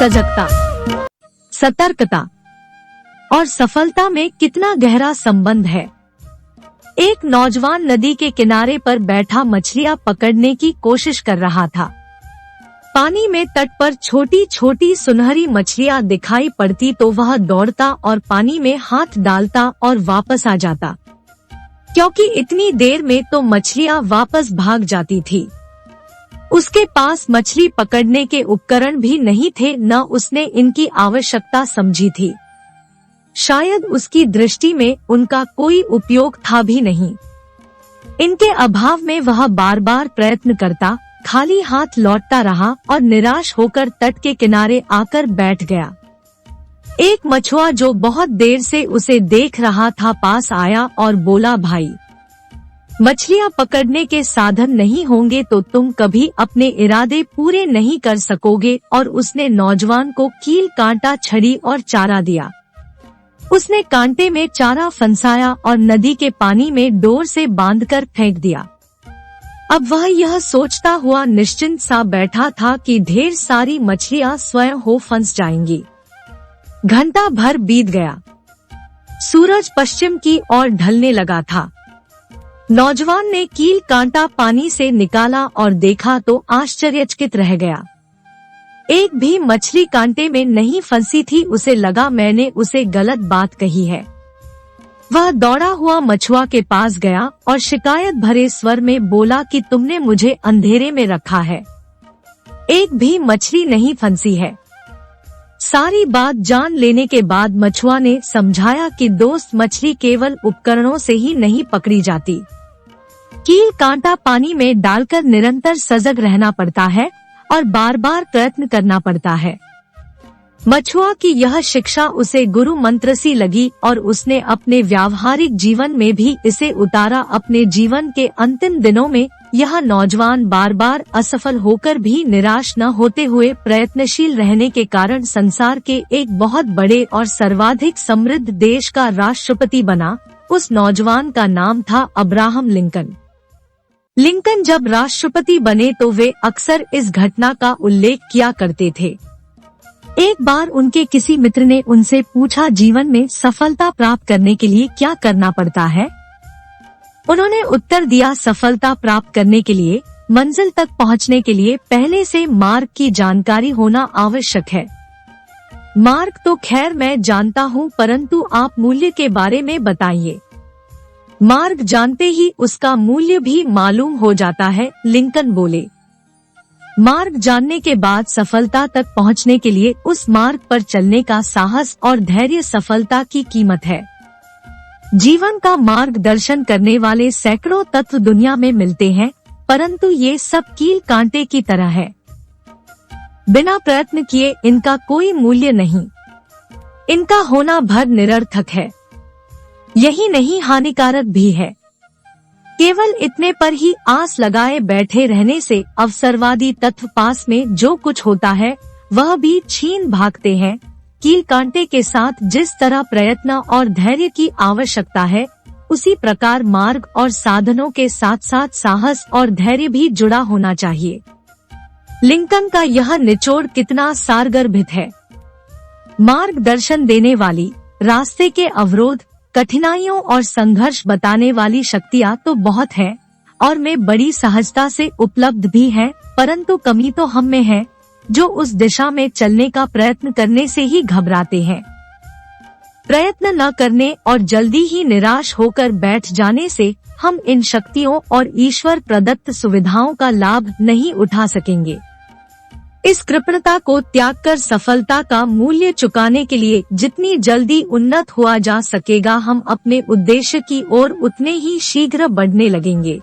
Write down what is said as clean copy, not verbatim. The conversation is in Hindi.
सजगता, सतर्कता और सफलता में कितना गहरा संबंध है। एक नौजवान नदी के किनारे पर बैठा मछलियां पकड़ने की कोशिश कर रहा था। पानी में तट पर छोटी छोटी सुनहरी मछलियां दिखाई पड़ती तो वह दौड़ता और पानी में हाथ डालता और वापस आ जाता, क्योंकि इतनी देर में तो मछलियां वापस भाग जाती थी। उसके पास मछली पकड़ने के उपकरण भी नहीं थे, न उसने इनकी आवश्यकता समझी थी। शायद उसकी दृष्टि में उनका कोई उपयोग था भी नहीं। इनके अभाव में वह बार बार प्रयत्न करता, खाली हाथ लौटता रहा और निराश होकर तट के किनारे आकर बैठ गया। एक मछुआ जो बहुत देर से उसे देख रहा था पास आया और बोला, भाई, मछलियां पकड़ने के साधन नहीं होंगे तो तुम कभी अपने इरादे पूरे नहीं कर सकोगे। और उसने नौजवान को कील, कांटा, छड़ी और चारा दिया। उसने कांटे में चारा फंसाया और नदी के पानी में डोर से बांधकर फेंक दिया। अब वह यह सोचता हुआ निश्चिंत सा बैठा था कि ढेर सारी मछलियां स्वयं हो फंस जाएंगी। घंटा भर बीत गया। सूरज पश्चिम की ओर ढलने लगा था। नौजवान ने कील, कांटा पानी से निकाला और देखा तो आश्चर्यचकित रह गया। एक भी मछली कांटे में नहीं फंसी थी। उसे लगा मैंने उसे गलत बात कही है। वह दौड़ा हुआ मछुआ के पास गया और शिकायत भरे स्वर में बोला कि तुमने मुझे अंधेरे में रखा है, एक भी मछली नहीं फंसी है। सारी बात जान लेने के बाद मछुआ ने समझाया कि दोस्त, मछली केवल उपकरणों से ही नहीं पकड़ी जाती। कील, कांटा पानी में डालकर निरंतर सजग रहना पड़ता है और बार बार प्रयत्न करना पड़ता है। मछुआ की यह शिक्षा उसे गुरु मंत्र सी लगी और उसने अपने व्यावहारिक जीवन में भी इसे उतारा। अपने जीवन के अंतिम दिनों में यह नौजवान बार बार असफल होकर भी निराश न होते हुए प्रयत्नशील रहने के कारण संसार के एक बहुत बड़े और सर्वाधिक समृद्ध देश का राष्ट्रपति बना। उस नौजवान का नाम था अब्राहम लिंकन। लिंकन जब राष्ट्रपति बने तो वे अक्सर इस घटना का उल्लेख किया करते थे। एक बार उनके किसी मित्र ने उनसे पूछा, जीवन में सफलता प्राप्त करने के लिए क्या करना पड़ता है? उन्होंने उत्तर दिया, सफलता प्राप्त करने के लिए, मंजिल तक पहुंचने के लिए पहले से मार्ग की जानकारी होना आवश्यक है। मार्ग तो खैर मैं जानता हूँ, परंतु आप मूल्य के बारे में बताइए। मार्ग जानते ही उसका मूल्य भी मालूम हो जाता है, लिंकन बोले। मार्ग जानने के बाद सफलता तक पहुंचने के लिए उस मार्ग पर चलने का साहस और धैर्य सफलता की कीमत है। जीवन का मार्गदर्शन करने वाले सैकड़ों तत्व दुनिया में मिलते हैं, परंतु ये सब कील, कांटे की तरह है। बिना प्रयत्न किए इनका कोई मूल्य नहीं। इनका होना भर निरर्थक है। यही नहीं, हानिकारक भी है। केवल इतने पर ही आस लगाए बैठे रहने से अवसरवादी तत्व पास में जो कुछ होता है वह भी छीन भागते हैं। कील, कांटे के साथ जिस तरह प्रयत्न और धैर्य की आवश्यकता है, उसी प्रकार मार्ग और साधनों के साथ साथ साहस और धैर्य भी जुड़ा होना चाहिए। लिंकन का यह निचोड़ कितना सारगर्भित है। मार्गदर्शन देने वाली, रास्ते के अवरोध, कठिनाइयों और संघर्ष बताने वाली शक्तियाँ तो बहुत हैं और में बड़ी सहजता से उपलब्ध भी हैं, परंतु कमी तो हम में है जो उस दिशा में चलने का प्रयत्न करने से ही घबराते हैं। प्रयत्न न करने और जल्दी ही निराश होकर बैठ जाने से हम इन शक्तियों और ईश्वर प्रदत्त सुविधाओं का लाभ नहीं उठा सकेंगे। इस कृपणता को त्याग कर सफलता का मूल्य चुकाने के लिए जितनी जल्दी उन्नत हुआ जा सकेगा, हम अपने उद्देश्य की ओर उतने ही शीघ्र बढ़ने लगेंगे।